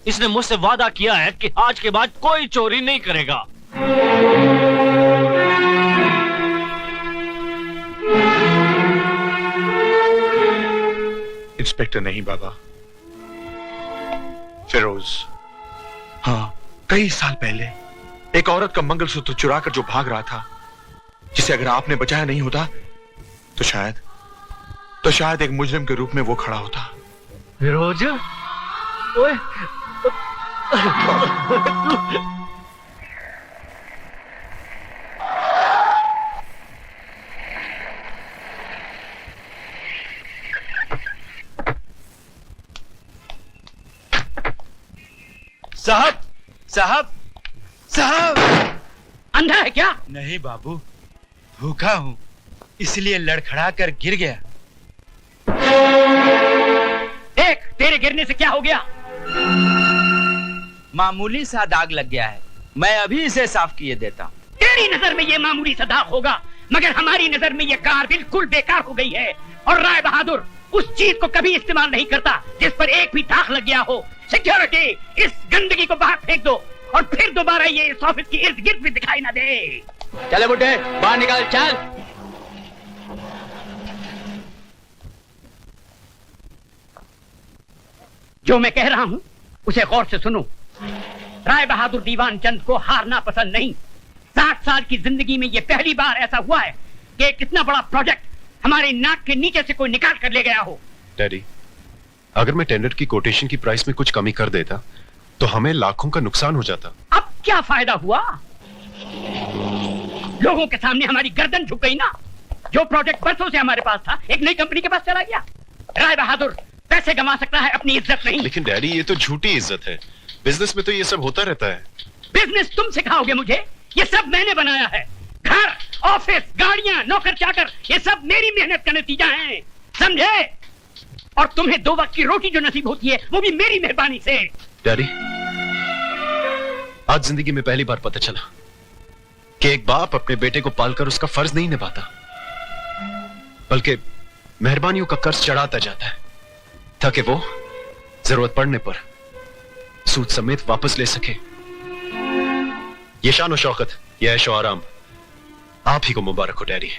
इसने मुझसे वादा किया है कि आज के बाद कोई चोरी नहीं करेगा। इंस्पेक्टर नहीं बाबा, फिरोज। हाँ, कई साल पहले एक औरत का मंगलसूत्र चुराकर जो भाग रहा था, जिसे अगर आपने बचाया नहीं होता तो शायद एक मुजरिम के रूप में वो खड़ा होता। फिरोज, ओए, साहब साहब साहब। अंधा है क्या? नहीं बाबू, भूखा हूं, इसलिए लड़खड़ा कर गिर गया। देख, तेरे गिरने से क्या हो गया? मामूली सा दाग लग गया है, मैं अभी इसे साफ किए देता हूँ। तेरी नजर में ये मामूली सा दाग होगा, मगर हमारी नजर में ये कार बिल्कुल बेकार हो गई है। और राय बहादुर उस चीज को कभी इस्तेमाल नहीं करता जिस पर एक भी दाग लग गया हो। सिक्योरिटी, इस गंदगी को बाहर फेंक दो और फिर दोबारा ये इस ऑफिस की इर्द गिर्द भी दिखाई ना दे। चले बुड्ढे, बाहर निकाल, चल। जो मैं कह रहा हूं उसे गौर से सुनो। राय बहादुर दीवान चंद को हारना पसंद नहीं। 60 साल की जिंदगी में ये पहली बार ऐसा हुआ है कि एक इतना बड़ा प्रोजेक्ट हमारे नाक के नीचे से कोई निकाल कर ले गया हो। डैडी, अगर मैं टेंडर की कोटेशन की प्राइस में कुछ कमी कर देता तो हमें लाखों का नुकसान हो जाता। अब क्या फायदा हुआ? लोगों के सामने हमारी गर्दन झुक गई ना। जो प्रोजेक्ट बरसों से हमारे पास था, एक नई कंपनी के पास चला गया। राय बहादुर पैसे कमा सकता है, अपनी इज्जत नहीं। लेकिन डैडी, ये तो झूठी इज्जत है। बिजनेस में तो ये सब होता रहता है। बिजनेस तुम सिखाओगे मुझे? ये सब मैंने बनाया है। घर, ऑफिस, गाड़ियां, नौकर चाकर, ये सब मेरी मेहनत का नतीजा है, समझे? और तुम्हें 2 वक्त की रोटी जो नसीब होती है वो भी मेरी मेहरबानी से। डैडी, आज जिंदगी में पहली बार पता चला कि एक बाप अपने बेटे को पालकर उसका फर्ज नहीं निभाता, बल्कि मेहरबानियों का कर्ज चढ़ाता जाता है ताकि वो जरूरत पड़ने पर सूद समेत वापस ले सके। ये शान और शौकत, ये ऐशो आराम आप ही को मुबारक हो डैडी।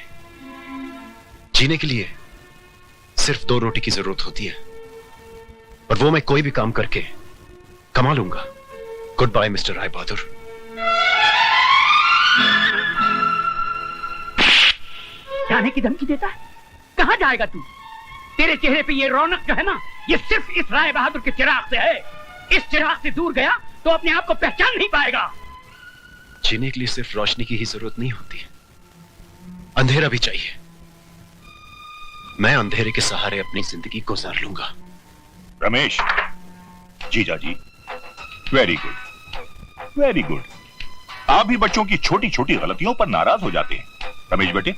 जीने के लिए सिर्फ 2 रोटी की जरूरत होती है, और वो मैं कोई भी काम करके कमा लूंगा। Good bye mister Rai Bahadur. जाने की धमकी देता है? कहां जाएगा तू? तेरे चेहरे पे ये रौनक जो है ना, ये सिर्फ इस राय बहादुर के चिराग से है। इस चिराग से दूर गया तो अपने आप को पहचान नहीं पाएगा। जीने के लिए सिर्फ रोशनी की ही जरूरत नहीं होती, अंधेरा भी चाहिए। मैं अंधेरे के सहारे अपनी जिंदगी गुजार लूंगा। रमेश, जीजा जी, वेरी गुड, वेरी गुड। आप भी बच्चों की छोटी छोटी गलतियों पर नाराज हो जाते हैं। रमेश बेटे,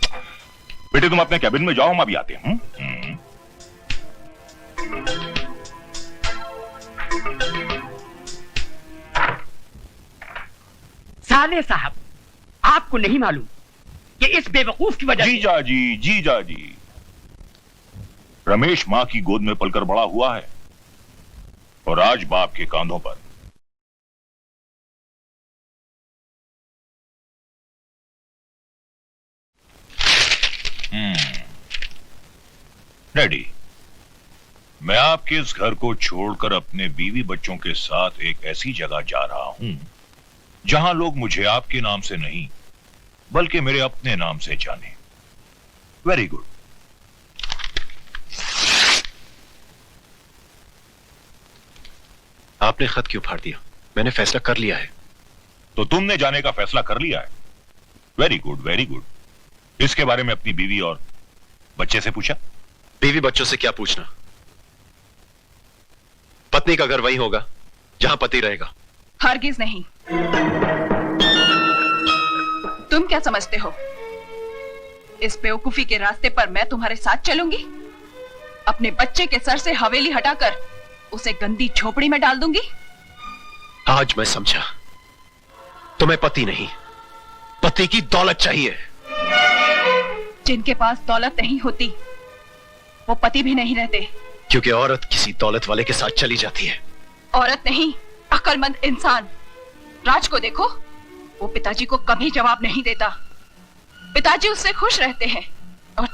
बेटे तुम अपने कैबिन में जाओ, हम अभी आते हैं। साले साहब, आपको नहीं मालूम कि इस बेवकूफ की वजह से। जीजा जी, जीजा जी, रमेश मां की गोद में पलकर बड़ा हुआ है और आज बाप के कांधों पर। डैडी, मैं आपके इस घर को छोड़कर अपने बीवी बच्चों के साथ एक ऐसी जगह जा रहा हूं जहां लोग मुझे आपके नाम से नहीं बल्कि मेरे अपने नाम से जाने। Very good. आपने खत क्यों फाड़ दिया? मैंने फैसला कर लिया है। तो तुमने जाने का फैसला कर लिया है? Very good, very good. इसके बारे में अपनी बीवी और बच्चे से पूछा? बीवी बच्चों से क्या पूछना? पत्नी का घर वही होगा जहां पति रहेगा। हरगिज नहीं। तुम क्या समझते हो, इस बेवकूफी के रास्ते पर मैं तुम्हारे साथ चलूंगी? अपने बच्चे के सर से हवेली हटाकर उसे गंदी झोपड़ी में डाल दूंगी। आज मैं समझा, तुम्हें पति नहीं, पति की दौलत चाहिए। जिनके पास दौलत नहीं होती वो पति भी नहीं रहते। क्योंकि औरत किसी दौलत वाले के साथ चली जाती है। औरत नहीं, अक्लमंद इंसान। राज को देखो, वो पिताजी को कभी जवाब नहीं देता। पिताजी उससे खुश रहते हैं और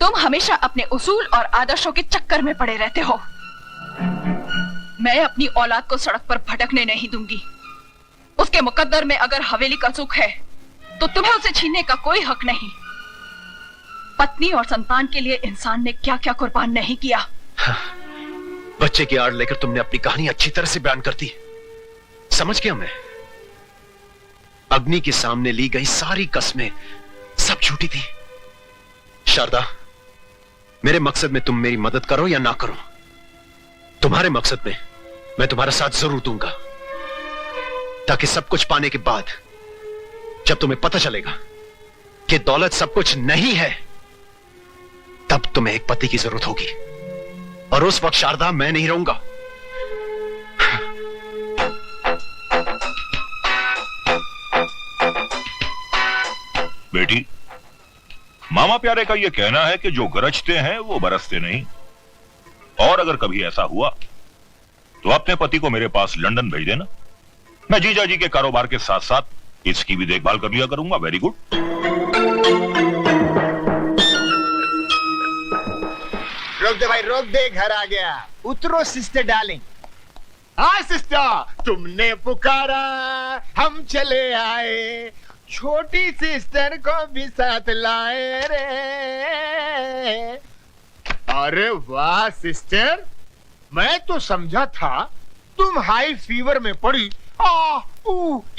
तुम हमेशा अपने उसूल और आदर्शों के चक्कर में पड़े रहते हो। मैं अपनी औलाद को सड़क पर भटकने नहीं दूंगी। उसके मुकद्दर में अगर हवेली का सुख है तो तुम्हें उसे छीनने का कोई हक नहीं। पत्नी और संतान के लिए इंसान ने क्या क्या कुर्बान नहीं किया। हाँ, बच्चे की आड़ लेकर तुमने अपनी कहानी अच्छी तरह से बयान कर दी। समझ गया मैं। अग्नि के सामने ली गई सारी कस्में सब झूठी थी। शारदा, मेरे मकसद में तुम मेरी मदद करो या ना करो, तुम्हारे मकसद में मैं तुम्हारा साथ जरूर दूंगा, ताकि सब कुछ पाने के बाद जब तुम्हें पता चलेगा कि दौलत सब कुछ नहीं है, तब तुम्हें एक पति की जरूरत होगी। और उस वक्त शारदा मैं नहीं रहूंगा। बेटी, मामा प्यारे का यह कहना है कि जो गरजते हैं वो बरसते नहीं। और अगर कभी ऐसा हुआ तो अपने पति को मेरे पास लंदन भेज देना। मैं जीजा जी के कारोबार के साथ साथ इसकी भी देखभाल कर लिया करूंगा। Very good. रोक दे भाई, रोक दे, घर आ गया। उतरो सिस्टर डार्लिंग। हाँ सिस्टर, तुमने पुकारा हम चले आए, छोटी सिस्टर को भी साथ लाए रे। अरे वाह सिस्टर, मैं तो समझा था तुम हाई फीवर में पड़ी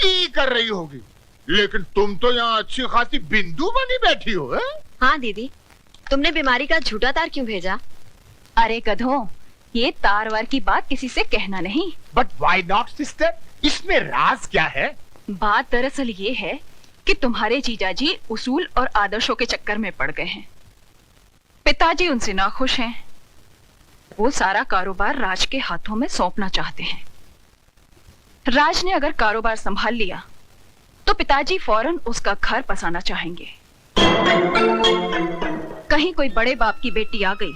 ई कर रही होगी, लेकिन तुम तो यहाँ अच्छी खासी बिंदु बनी बैठी हो। है? हाँ दीदी, तुमने बीमारी का झूठा तार क्यों भेजा? अरे गधों, ये तार वार की बात किसी से कहना नहीं। बट व्हाई नॉट सिस्टर, इसमें राज क्या है? बात दरअसल ये है कि तुम्हारे जीजाजी उसूल और आदर्शों के चक्कर में पड़ गए हैं। पिताजी उनसे नाखुश हैं। वो सारा कारोबार राज के हाथों में सौंपना चाहते हैं। राज ने अगर कारोबार संभाल लिया तो पिताजी फौरन उसका घर बसाना चाहेंगे। कहीं कोई बड़े बाप की बेटी आ गई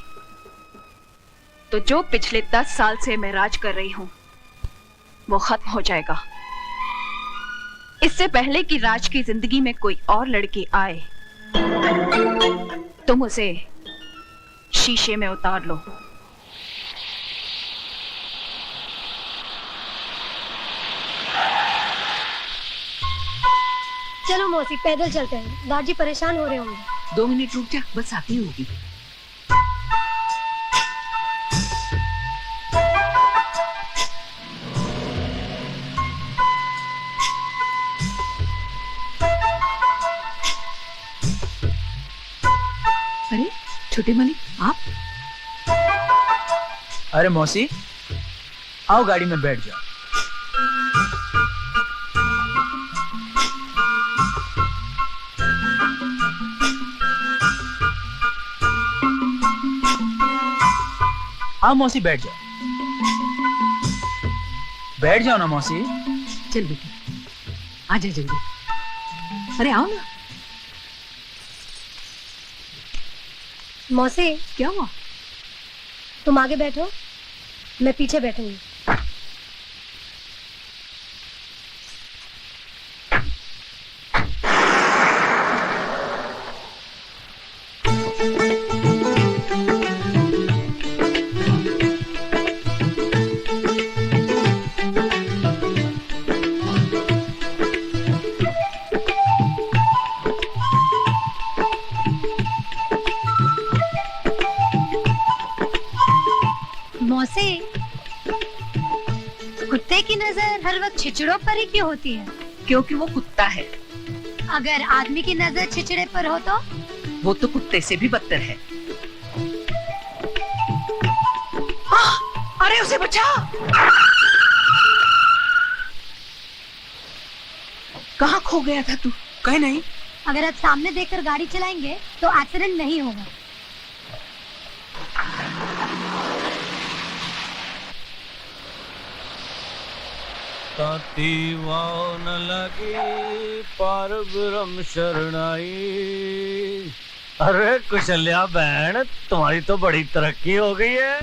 तो जो पिछले 10 साल से मैं राज कर रही हूं वो खत्म हो जाएगा। इससे पहले कि राज की जिंदगी में कोई और लड़की आए, तुम उसे शीशे में उतार लो। चलो मौसी, पैदल चलते हैं, दादी परेशान हो रहे होंगे। 2 मिनट रुक जा, बस आती होगी। अरे छोटे मालिक, आप? अरे मौसी, आओ गाड़ी में बैठ जाओ। आओ मौसी, बैठ जाओ। बैठ जाओ ना मौसी। चल बेटी, आजा जल्दी। अरे आओ ना। मौसी, क्या हुआ? तुम आगे बैठो, मैं पीछे बैठूंगी। मौसी, कुत्ते की नजर हर वक्त छिचड़ों पर ही क्यों होती है? क्योंकि वो कुत्ता है। अगर आदमी की नजर छिचड़े पर हो तो? वो तो कुत्ते से भी बदतर है। अरे उसे बचा। कहाँ खो गया था तू? कहीं नहीं। अगर आप सामने देखकर गाड़ी चलाएंगे तो एक्सीडेंट नहीं होगा। ताती वाव न लगी पार ब्रह्म शरणाई। अरे कुशल्या बहन, तुम्हारी तो बड़ी तरक्की हो गई है,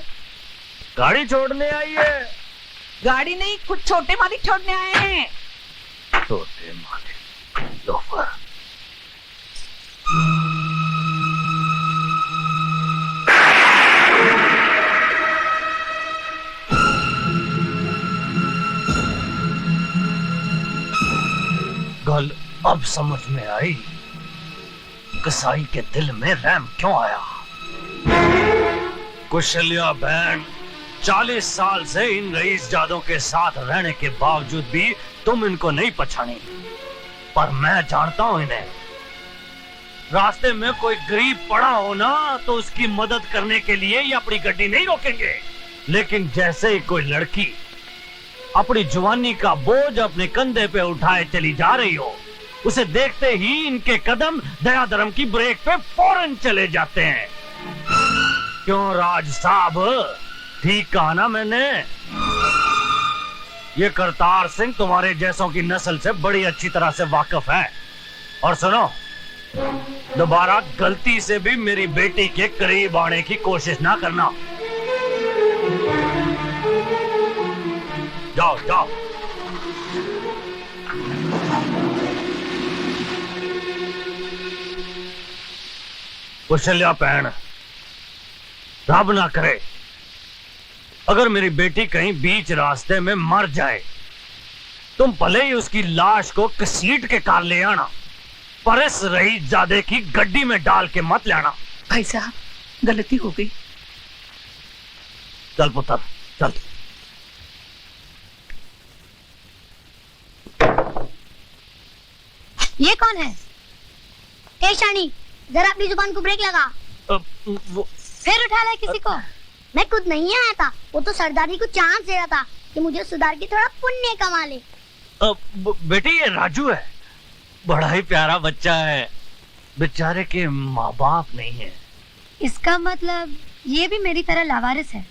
गाड़ी छोड़ने आई है। गाड़ी नहीं, कुछ छोटे मालिक छोड़ने आए हैं। छोटे मालिक लोफर। गल अब समझ में आई, कसाई के दिल में रहम क्यों आया। कुशल्या बहन, 40 साल से इन रईस जादों के साथ रहने के बावजूद भी तुम इनको नहीं पहचानी, पर मैं जानता हूं इन्हें। रास्ते में कोई गरीब पड़ा हो ना तो उसकी मदद करने के लिए ये अपनी गड्डी नहीं रोकेंगे, लेकिन जैसे ही कोई लड़की अपनी जवानी का बोझ अपने कंधे पे उठाए चली जा रही हो, उसे देखते ही इनके कदम दया धर्म की ब्रेक पे फौरन चले जाते हैं। क्यों राज साहब, ठीक कहा ना मैंने? ये करतार सिंह तुम्हारे जैसों की नस्ल से बड़ी अच्छी तरह से वाकिफ है। और सुनो, दोबारा गलती से भी मेरी बेटी के करीब आने की कोशिश ना करना। जाओ जाओ। कुशल्या बहन, रब ना करे अगर मेरी बेटी कहीं बीच रास्ते में मर जाए, तुम भले ही उसकी लाश को घसीट के कार ले आना, पर इस रईसजादे की गड्डी में डाल के मत लाना। भाई साहब, गलती हो गई। चल पुत्र चल। ये कौन है? ए शानी, जरा अपनी जुबान को ब्रेक लगा। फिर उठा लाए किसी को? मैं खुद नहीं आया था, वो तो सरदारी को चांस दे रहा था कि मुझे सुधार के थोड़ा पुण्य कमा ले। बेटी ये राजू है, बड़ा ही प्यारा बच्चा है, बेचारे के माँ बाप नहीं है। इसका मतलब ये भी मेरी तरह लावारिस है।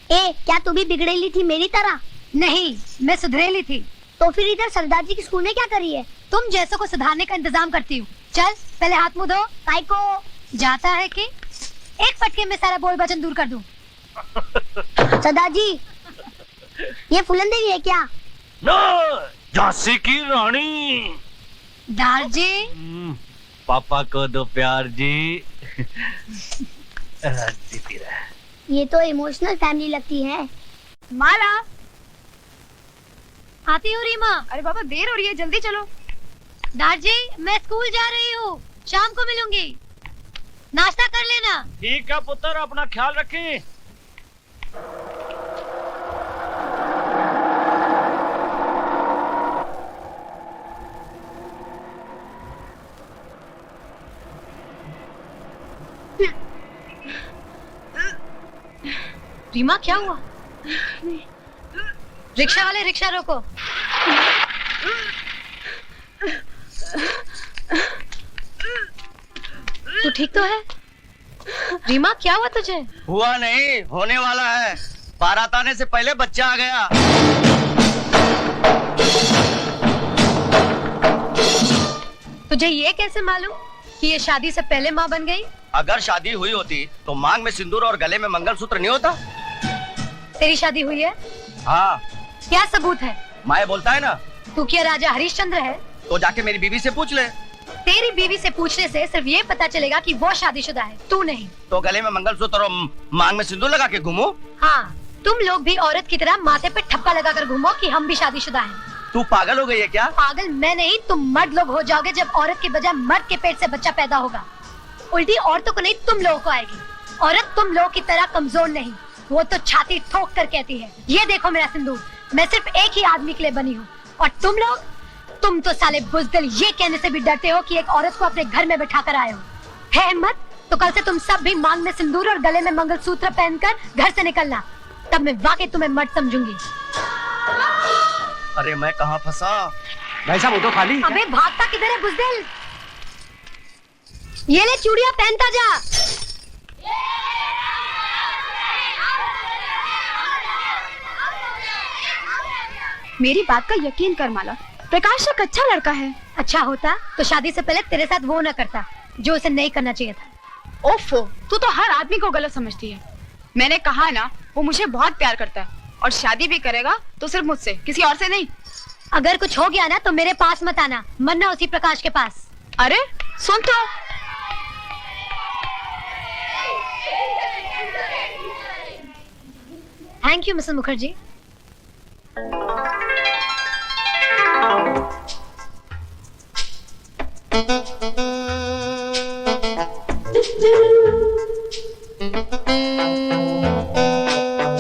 ए, क्या तू भी बिगड़ेली थी मेरी तरह? नहीं, मैं सुधरेली थी। तो फिर इधर सरदार जी की स्कूल में क्या करी है? तुम जैसों को सुधारने का इंतजाम करती हूँ। चल पहले हाथ मुंह धो। काय को जाता है कि एक फटके में सारा बोल वचन दूर कर दूं। सरदार जी, ये फूलन देवी है क्या? नो, झांसी की रानी। दार जी, पापा को दो प्यार जी। जीती रहे। ये तो इमोशनल फैमिली लगती है। माला, आती हूँ रीमा। अरे बाबा देर हो रही है, जल्दी चलो। दार जी, मैं स्कूल जा रही हूँ, शाम को मिलूंगी, नाश्ता कर लेना। ठीक है पुत्र, अपना ख्याल रखें। रीमा, क्या हुआ? रिक्शा वाले, रिक्शा रोको। तू ठीक तो है? रीमा, क्या हुआ तुझे? हुआ नहीं, होने वाला है। बारात आने से पहले बच्चा आ गया। तुझे ये कैसे मालूम कि ये शादी से पहले माँ बन गई? अगर शादी हुई होती तो मांग में सिंदूर और गले में मंगलसूत्र नहीं होता। तेरी शादी हुई है? हाँ। क्या सबूत है? माए बोलता है ना। तू क्या राजा हरिश्चंद्र है? तो जाके मेरी बीवी से पूछ ले। तेरी बीवी से पूछने से सिर्फ ये पता चलेगा कि वो शादीशुदा है, तू नहीं। तो गले में मंगलसूत्र और मांग में सिंदूर लगा के घूमो। हाँ, तुम लोग भी औरत की तरह माथे पे ठप्पा लगा कर घूमो कि हम भी शादीशुदा हैं। तू पागल हो गई है क्या? पागल मैं नहीं, तुम मर्द लोग हो जाओगे जब औरत के बजाय मर्द के पेट से बच्चा पैदा होगा। उल्टी औरतों को नहीं, तुम लोगों को आएगी। औरत तुम लोगों की तरह कमजोर नहीं, वो तो छाती ठोक कर कहती है, ये देखो मेरा सिंदूर, मैं सिर्फ एक ही आदमी के लिए बनी हूँ। और तुम लोग, तुम तो साले बुज़दिल ये कहने से भी डरते हो कि एक औरत को अपने घर में बैठा कर आए हो। है हिम्मत तो कल से तुम सब भी मांग में सिंदूर और गले में मंगलसूत्र पहनकर घर से निकलना, तब मैं वाकई तुम्हें मर्द समझूंगी। अरे मैं कहाँ फंसा? भाई साहब, वो तो खाली। अबे भागता किधर है बुज़दिल? ये ले चूड़ियां पहनता जा। मेरी बात का यकीन कर माला, प्रकाश एक अच्छा लड़का है। अच्छा होता तो शादी से पहले तेरे साथ वो न करता जो उसे नहीं करना चाहिए था। ओफो, तू तो हर आदमी को गलत समझती है। मैंने कहा ना, वो मुझे बहुत प्यार करता है और शादी भी करेगा तो सिर्फ मुझसे, किसी और से नहीं। अगर कुछ हो गया ना तो मेरे पास मत आना, मरना उसी प्रकाश के पास। अरे सुन तो, थैंक यू मिस्टर मुखर्जी।